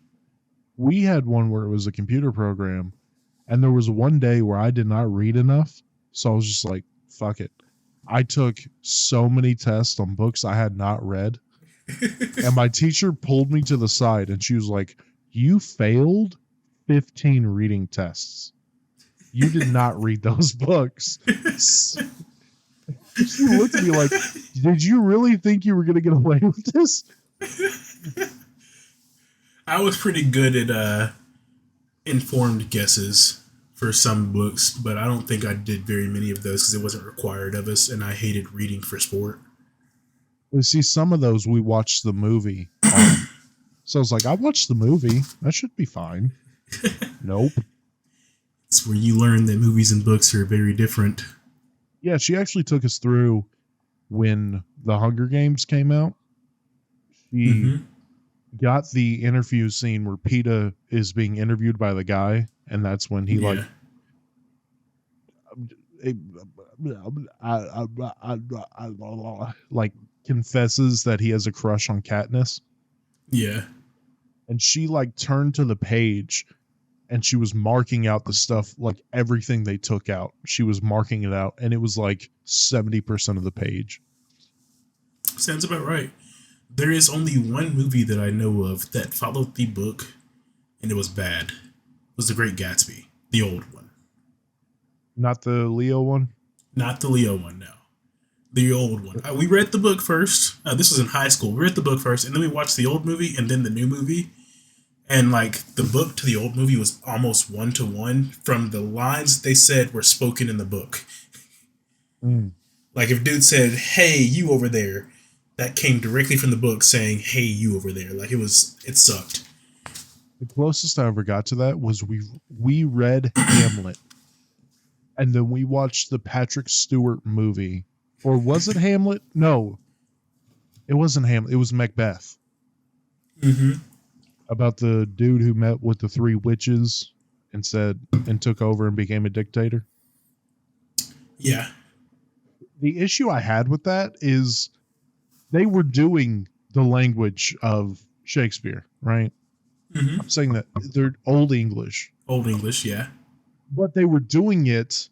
We had one where it was a computer program, and there was one day where I did not read enough, so I was just like, fuck it. I took so many tests on books I had not read, and my teacher pulled me to the side, and she was like, you failed 15 reading tests. You did not read those books. She looked at me like, did you really think you were going to get away with this? I was pretty good at informed guesses for some books, but I don't think I did very many of those because it wasn't required of us, and I hated reading for sport. Well, see, some of those we watched the movie on. So I was like, I watched the movie. That should be fine. Nope. It's where you learn that movies and books are very different. Yeah, she actually took us through when the Hunger Games came out. She got the interview scene where PETA is being interviewed by the guy, and that's when he like confesses that he has a crush on Katniss. Yeah. And she like turned to the page and she was marking out the stuff, like everything they took out. She was marking it out, and it was like 70% of the page. Sounds about right. There is only one movie that I know of that followed the book, and it was bad. It was The Great Gatsby, the old one. Not the Leo one? Not the Leo one, no. The old one. We read the book first. This was in high school. We read the book first, and then we watched the old movie and then the new movie. And like the book to the old movie was almost 1-to-1 from the lines they said were spoken in the book. Like if dude said, "Hey, you over there," that came directly from the book saying, "Hey, you over there." Like it sucked. The closest I ever got to that was we read Hamlet, and then we watched the Patrick Stewart movie. Or was it Hamlet? No, it wasn't Hamlet. It was Macbeth. About the dude who met with the three witches and took over and became a dictator. Yeah. The issue I had with that is they were doing the language of Shakespeare, right? I'm saying that they're Old English. Old English, yeah. But they were doing it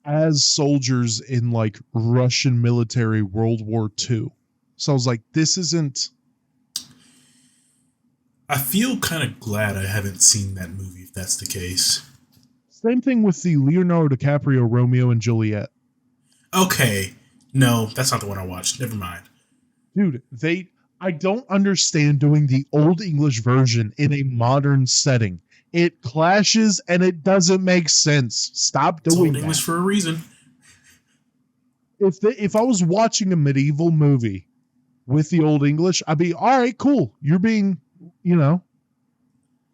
as soldiers in like Russian military World War II. So I was like, this isn't... I feel kind of glad I haven't seen that movie, if that's the case. Same thing with the Leonardo DiCaprio Romeo and Juliet. Okay. No, that's not the one I watched. Never mind. Dude, I don't understand doing the Old English version in a modern setting. It clashes and it doesn't make sense. Stop doing Old that. English for a reason. If I was watching a medieval movie with the Old English, I'd be, all right, cool. You're being...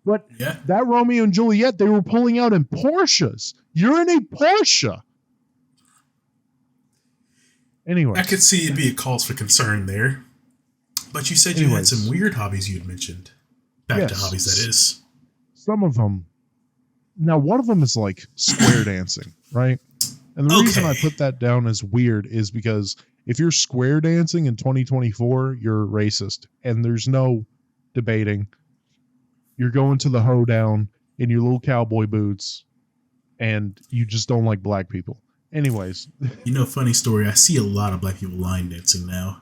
But that Romeo and Juliet, they were pulling out in Porsches. You're in a Porsche. Anyway. I could see it be a cause for concern there. But you said you had some weird hobbies you had mentioned Back to Yes, hobbies, that is. some of them. Now, one of them is like square dancing, right? And the reason I Okay. put that down as weird is because if you're square dancing in 2024, you're racist, and there's no debating. You're going to the hoedown in your little cowboy boots, and you just don't like black people. Anyways, You know, funny story. I see a lot of black people line dancing now.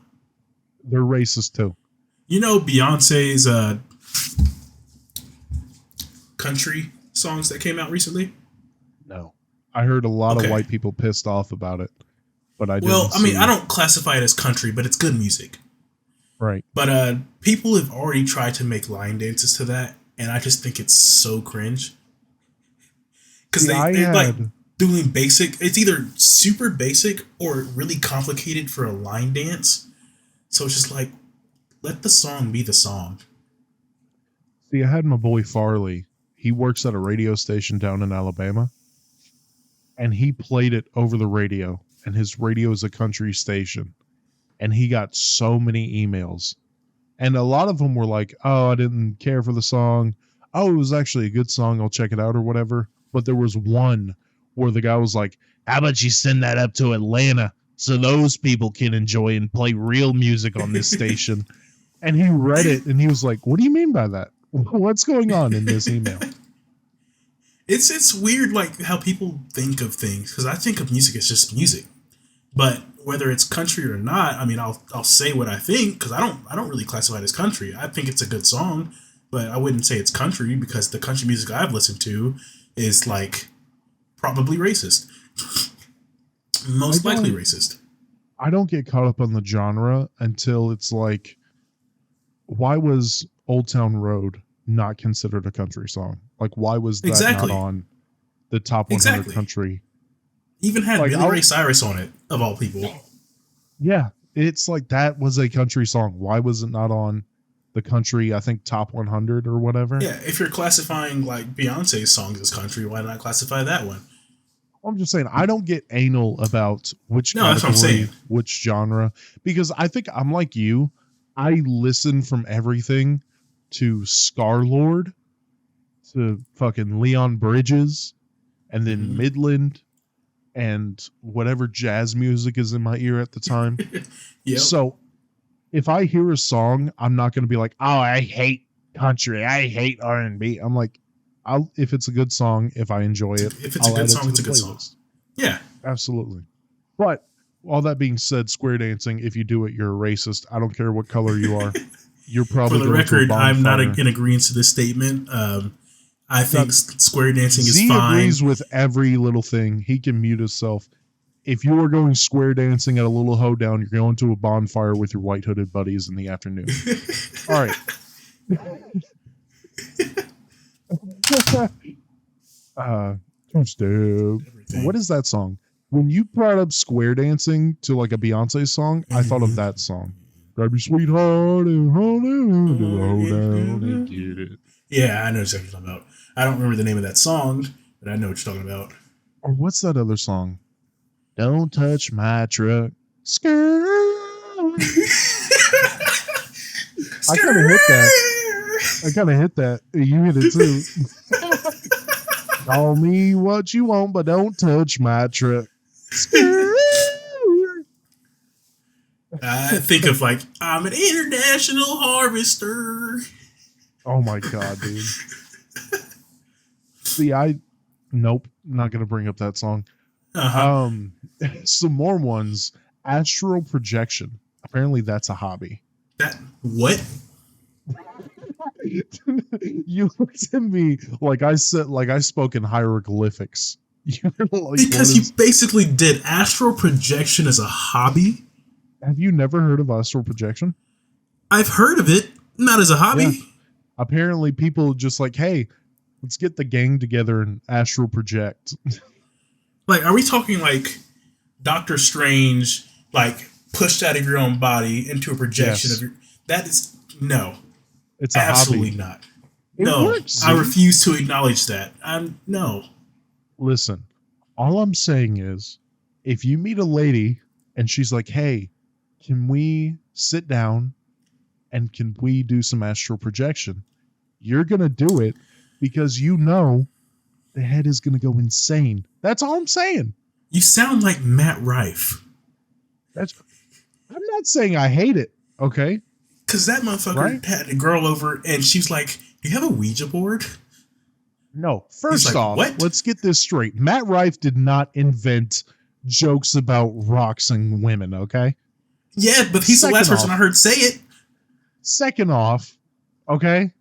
they're racist too. You know, Beyonce's country songs that came out recently. No. I heard a lot of Okay. white people pissed off about it, but I Well, didn't I mean, see. I don't classify it as country, but it's good music. Right. But people have already tried to make line dances to that, and I just think it's so cringe. Because See, I they're like had doing basic. It's either super basic or really complicated for a line dance. So it's just like, let the song be the song. see, I had my boy Farley. He works at a radio station down in Alabama, and he played it over the radio, and his radio is a country station, and he got so many emails, and a lot of them were like, oh, I didn't care for the song, oh, it was actually a good song, I'll check it out or whatever. But there was one where the guy was like, how about you send that up to Atlanta so those people can enjoy and play real music on this station? And he read it and he was like, what do you mean by that? What's going on in this email? It's weird, like how people think of things. Because I think of music as just music, but whether it's country or not, I mean, I'll say what I think because I don't really classify it as country. I think it's a good song, but I wouldn't say it's country because the country music I've listened to is like probably racist, most likely racist. I don't get caught up on the genre until it's like, why was Old Town Road not considered a country song? Like, why was that Exactly. not on the top 100 Exactly. country? Even had Like, Billy Ray Cyrus on it, of all people. Yeah, it's like that was a country song. Why was it not on the country, I think, top 100 or whatever? Yeah, if you're classifying like Beyonce's songs as country, why not classify that one? I'm just saying, I don't get anal about which No, that's what I'm category, saying. which genre, because I think I'm like you. I listen from everything to Scarlord to fucking Leon Bridges and then Mhm. Midland and whatever jazz music is in my ear at the time. Yep. So if I hear a song, I'm not going to be like, oh, I hate country, I hate R&B. I'm like, if it's a good song, if I enjoy it, If it's a good song, it's a good song. Yeah. Absolutely. But all that being said, square dancing, if you do it, you're a racist. I don't care what color you are. You're probably For the going to a record, I'm not bonfire. in agreement to this statement. I think square dancing is Z fine. agrees with every little thing. He can mute himself. If you are going square dancing at a little hoedown, you're going to a bonfire with your white hooded buddies in the afternoon. All right. What is that song? When you brought up square dancing to like a Beyonce song, I thought of that song. Grab your sweetheart and hold down and get it. Yeah, I know exactly what you're talking about. I don't remember the name of that song, but I know what you're talking about. Or what's that other song? Don't touch my truck. Skirt. I kind of hit that. You hit it too. Call me what you want, but don't touch my truck. I think of like, I'm an international harvester. Oh my god, dude. See, nope, not gonna bring up that song. Uh-huh. Some more ones. Astral projection. Apparently that's a hobby. That what? You looked at me like I spoke in hieroglyphics. You're like, Because you basically did astral projection as a hobby. have you never heard of astral projection? I've heard of it, not as a hobby. Yeah. Apparently people just like, hey, let's get the gang together and astral project. Like, are we talking like Doctor Strange, like pushed out of your own body into a projection of your? That is no. It's a Absolutely hobby. not. It No, works, I see? refuse to acknowledge that. No. Listen, all I'm saying is, if you meet a lady and she's like, hey, can we sit down and can we do some astral projection? You're going to do it because you know the head is going to go insane. That's all I'm saying. You sound like Matt Rife. I'm not saying I hate it, okay? Because that motherfucker had a girl over and she was like, do you have a Ouija board? No, first off, what? Let's get this straight. Matt Rife did not invent jokes about rocks and women, okay? Yeah, but he's the last person I heard say it. Second off, okay?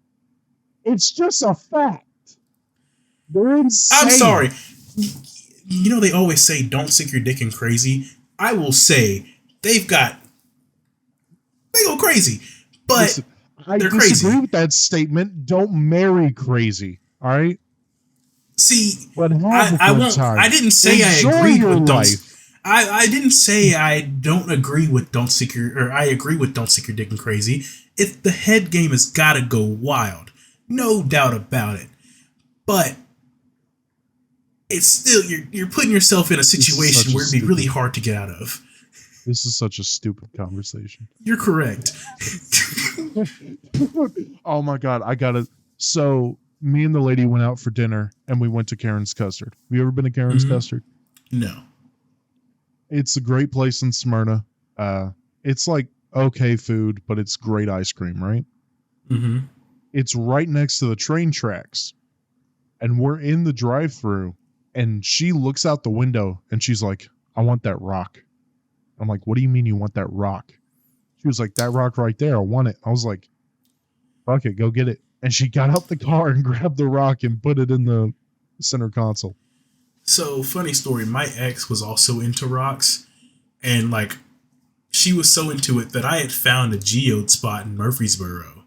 It's just a fact. They're insane. I'm sorry. You know they always say don't stick your dick in crazy. I will say they go crazy, but listen, I disagree with that statement. Don't marry crazy. All right. See, I won't. I didn't say I agreed with don't. I didn't say I don't agree with don't stick your, or I agree with don't stick your dick in crazy. If the head game has got to go wild, no doubt about it. But it's still you're putting yourself in a situation where it'd be really hard to get out of. This is such a stupid conversation. You're correct. Oh my god, I gotta. So me and the lady went out for dinner, and we went to Karen's Custard. Have you ever been to Karen's Custard? No. It's a great place in Smyrna. It's like okay food, but it's great ice cream, right? Mm-hmm. It's right next to the train tracks, and we're in the drive-thru, and she looks out the window, and she's like, "I want that rock." I'm like, "What do you mean you want that rock?" She was like, "That rock right there, I want it." I was like, "Fuck it, go get it." And she got out the car and grabbed the rock and put it in the center console. So, funny story, my ex was also into rocks, and like, she was so into it that I had found a geode spot in Murfreesboro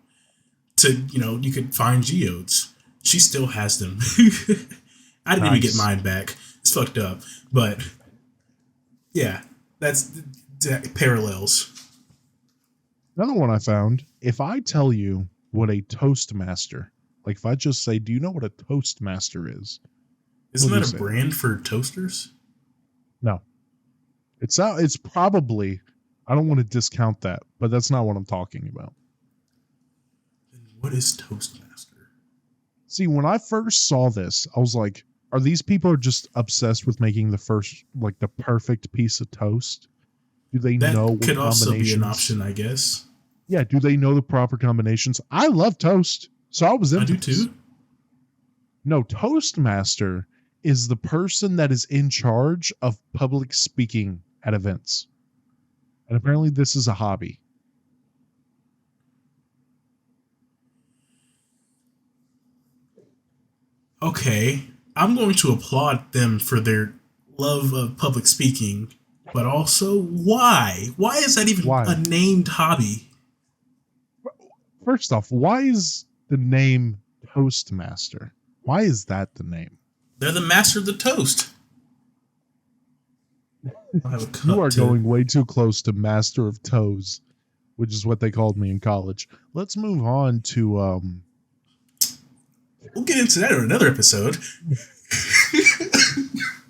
to, you could find geodes. She still has them. I didn't even get mine back. It's fucked up. But, yeah, that's parallels. Another one I found, if I tell you what a Toastmaster, like if I just say, do you know what a Toastmaster is? Isn't that a brand for toasters? No. It's probably, I don't want to discount that, but that's not what I'm talking about. Then what is Toastmaster? See, when I first saw this, I was like, are these people just obsessed with making the perfect piece of toast? Do they know what combinations? That could also be an option, I guess. Yeah, do they know the proper combinations? I love toast, so I was into it. I do too. No, Toastmaster is the person that is in charge of public speaking at events. And apparently this is a hobby. Okay, I'm going to applaud them for their love of public speaking, but also why? Why is that even a named hobby? First off, why is the name Toastmaster? Why is that the name? They're the master of the toast. You are going way too close to Master of Toes, which is what they called me in college. Let's move on to we'll get into that in another episode.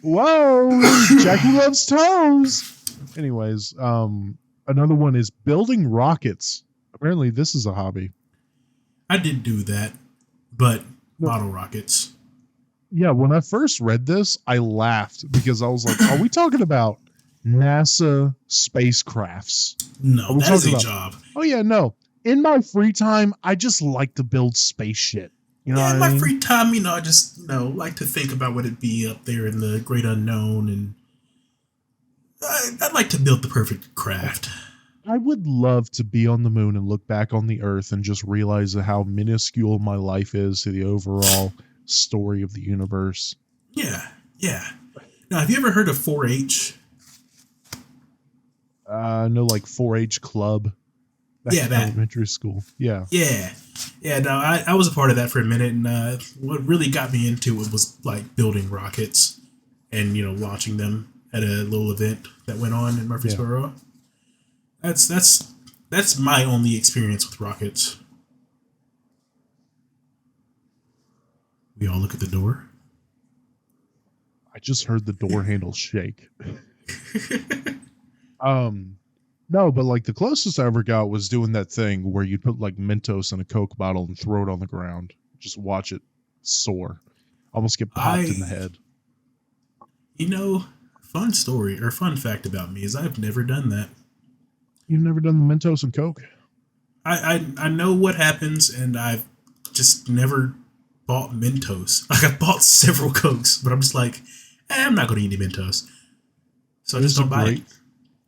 Whoa, Jackie loves toes. Anyways, another one is building rockets. Apparently this is a hobby. I did do that, but model rockets. Yeah, when I first read this, I laughed because I was like, are we talking about NASA spacecrafts? No, that is a job. Oh, yeah, no. In my free time, I just like to build space shit. You know, in my free time, I just, like to think about what it'd be up there in the great unknown, and I'd like to build the perfect craft. I would love to be on the moon and look back on the Earth and just realize how minuscule my life is to the overall story of the universe. Yeah. Now, have you ever heard of 4-H? No, like 4-H club. That elementary school. Yeah. No, I was a part of that for a minute, and what really got me into it was like building rockets and launching them at a little event that went on in Murfreesboro. Yeah. That's my only experience with rockets. We all look at the door. I just heard the door handle shake. No, but like the closest I ever got was doing that thing where you put like Mentos in a Coke bottle and throw it on the ground. Just watch it soar. Almost get popped in the I, head. you know, fun story or fun fact about me is I've never done that. You've never done the Mentos and Coke? I know what happens, and I've just never bought Mentos. Like I bought several Cokes, but I'm just like, I'm not going to eat any Mentos, so I just don't buy it.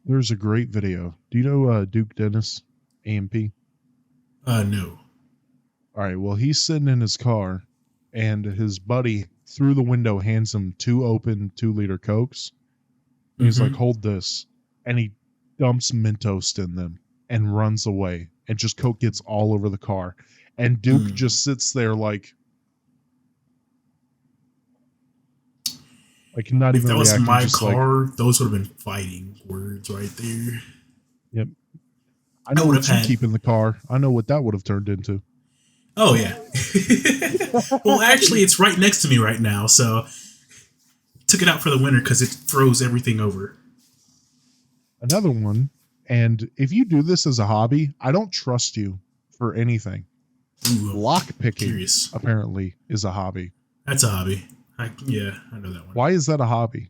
There's a great video. Do you know Duke Dennis, AMP? No. All right. Well, he's sitting in his car, and his buddy through the window hands him 2 open 2-liter Cokes. And he's like, Mm-hmm. "Hold this," and he dumps Mentos in them and runs away, and just Coke gets all over the car, and Duke Mm. just sits there like not If even that was reacting, my just like, car, those would have been fighting words right there. "Yep, I I know would have what you had. keep in the car. I know what that would have turned into." Oh yeah. Well, actually, it's right next to me right now, so took it out for the winter because it froze everything over. Another one, and if you do this as a hobby, I don't trust you for anything. Ooh, Lock I'm picking curious. apparently is a hobby. That's a hobby. Yeah, I know that one. Why is that a hobby?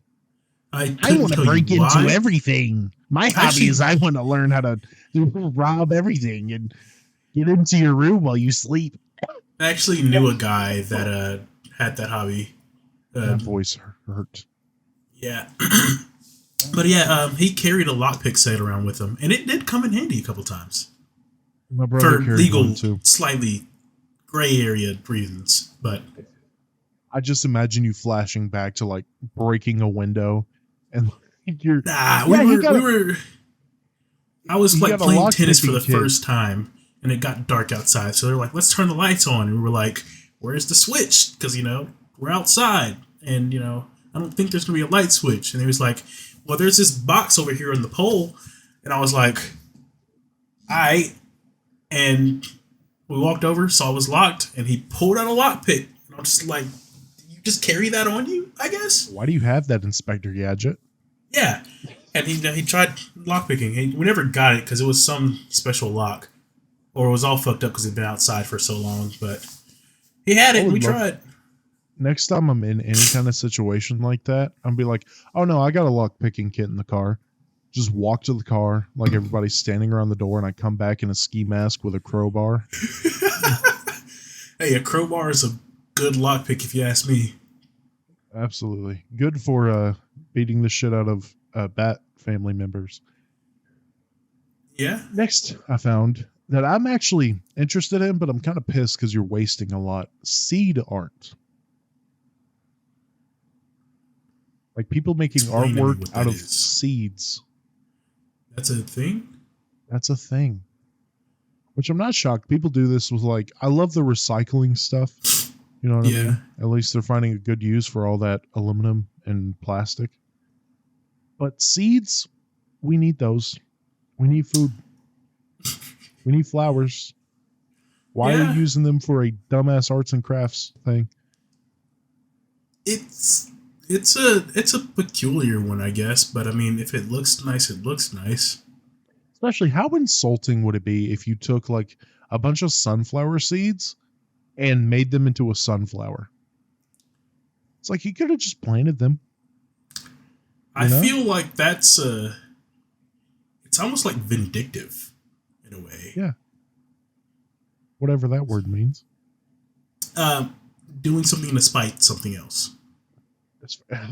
I I couldn't want to tell you break into why. everything. My hobby Actually, is I want to learn how to rob everything and get into your room while you sleep. I actually knew a guy that had that hobby. That Um, voice hurt. yeah, but yeah, he carried a lockpick set around with him, and it did come in handy a couple times My brother for carried one legal, too. slightly gray area reasons. But I just imagine you flashing back to like breaking a window and you're nah, yeah, he got we a were. I was he like got a playing lock tennis for picking the kit. first time, and it got dark outside. So they're like, "Let's turn the lights on." And we were like, "Where's the switch?" Because we're outside, and I don't think there's gonna be a light switch. And he was like, "Well, there's this box over here on the pole," and I was like, "All right." And we walked over, saw it was locked, and he pulled out a lockpick. And I was just like, "You just carry that on you, I guess." Why do you have that, Inspector Gadget? Yeah, and he tried lockpicking. We never got it because it was some special lock, or it was all fucked up because it'd been outside for so long. But he had I it, and we would love tried. next time I'm in any kind of situation like that, I'll be like, "Oh no, I got a lock picking kit in the car." Just walk to the car like everybody's standing around the door, and I come back in a ski mask with a crowbar. Hey, a crowbar is a good lockpick if you ask me. Absolutely good for beating the shit out of bat family members. Yeah, Next, I found that I'm actually interested in, but I'm kind of pissed because you're wasting a lot. Seed art. Like people making explain to me artwork what out that of is. seeds. That's a thing. That's a thing. Which I'm not shocked. People do this with like, I love the recycling stuff. You know what I Yeah, mean? At least they're finding a good use for all that aluminum and plastic. But seeds, we need those. We need food. We need flowers. Why are you yeah. using them for a dumbass arts and crafts thing? It's a peculiar one, I guess. But I mean, if it looks nice, it looks nice. Especially, how insulting would it be if you took like a bunch of sunflower seeds and made them into a sunflower? It's like you could have just planted them. I feel like that's it's almost like vindictive in a way. Yeah. Whatever that word means. Doing something to spite something else.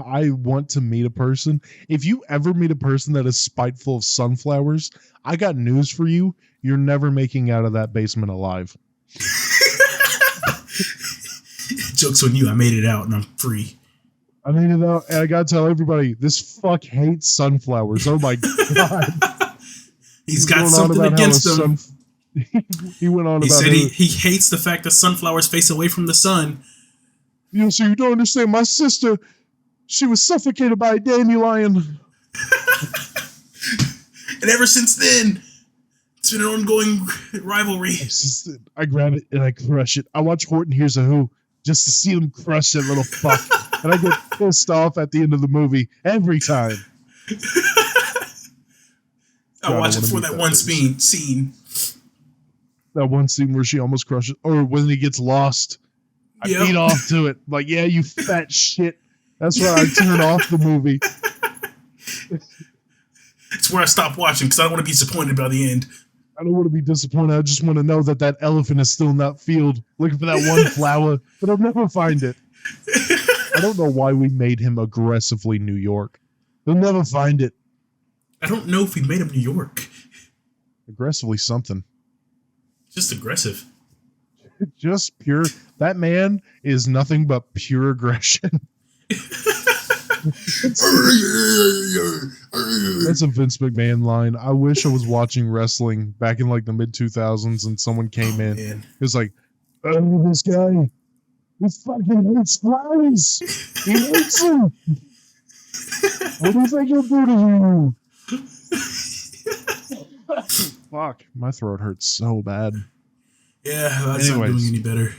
I want to meet a person. If you ever meet a person that is spiteful of sunflowers, I got news for you. You're never making out of that basement alive. Joke's on you. I made it out and I'm free. I mean, and I gotta tell everybody, this fuck hates sunflowers. Oh my god. He's got something against them. He went on He about said he hates the fact that sunflowers face away from the sun. So you don't understand. My sister, she was suffocated by a dandelion. And ever since then, it's been an ongoing rivalry. I grab it and I crush it. I watch Horton Hears a Who just to see him crush that little fuck. And I get pissed off at the end of the movie every time. I God, I watch it want to for meet that that one face. scene. That one scene where she almost crushes, or when he gets lost. I Yep. beat off to it. Like, yeah, you fat shit. That's why I turn off the movie. It's where I stop watching because I don't want to be disappointed by the end. I don't want to be disappointed. I just want to know that that elephant is still in that field looking for that one flower, but I'll never find it. I don't know why we made him aggressively New York. They'll never find it. I don't know if we made him New York. Aggressively something. Just aggressive. Just pure. That man is nothing but pure aggression. That's a Vince McMahon line. I wish I was watching wrestling back in like the mid 2000s and someone came in. Man. It was like, oh, this guy, he fucking hates flowers. He hates them. What do you think he'll do to you? Fuck, my throat hurts so bad. Yeah, that's not doing any better.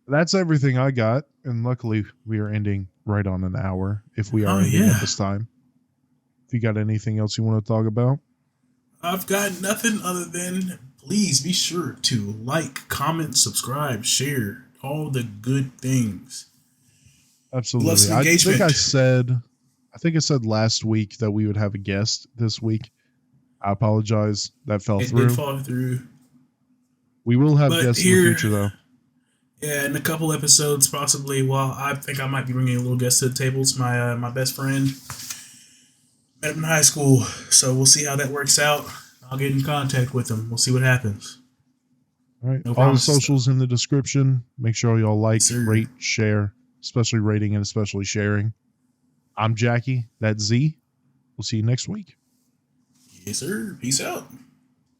That's everything I got, and luckily we are ending right on an hour if we are ending at this time. If you got anything else you want to talk about? I've got nothing other than please be sure to like, comment, subscribe, share, all the good things. Absolutely. I think I said last week that we would have a guest this week. I apologize. That fell through. It did fall through. We will have guests in the future, though. Yeah, in a couple episodes, possibly. Well, I think I might be bringing a little guest to the table. It's my best friend. Met him in high school, so we'll see how that works out. I'll get in contact with him. We'll see what happens. All right. All the socials in the description. Make sure y'all like, rate, share, especially rating and especially sharing. I'm Jackie. That's Z. We'll see you next week. Yes, sir. Peace out.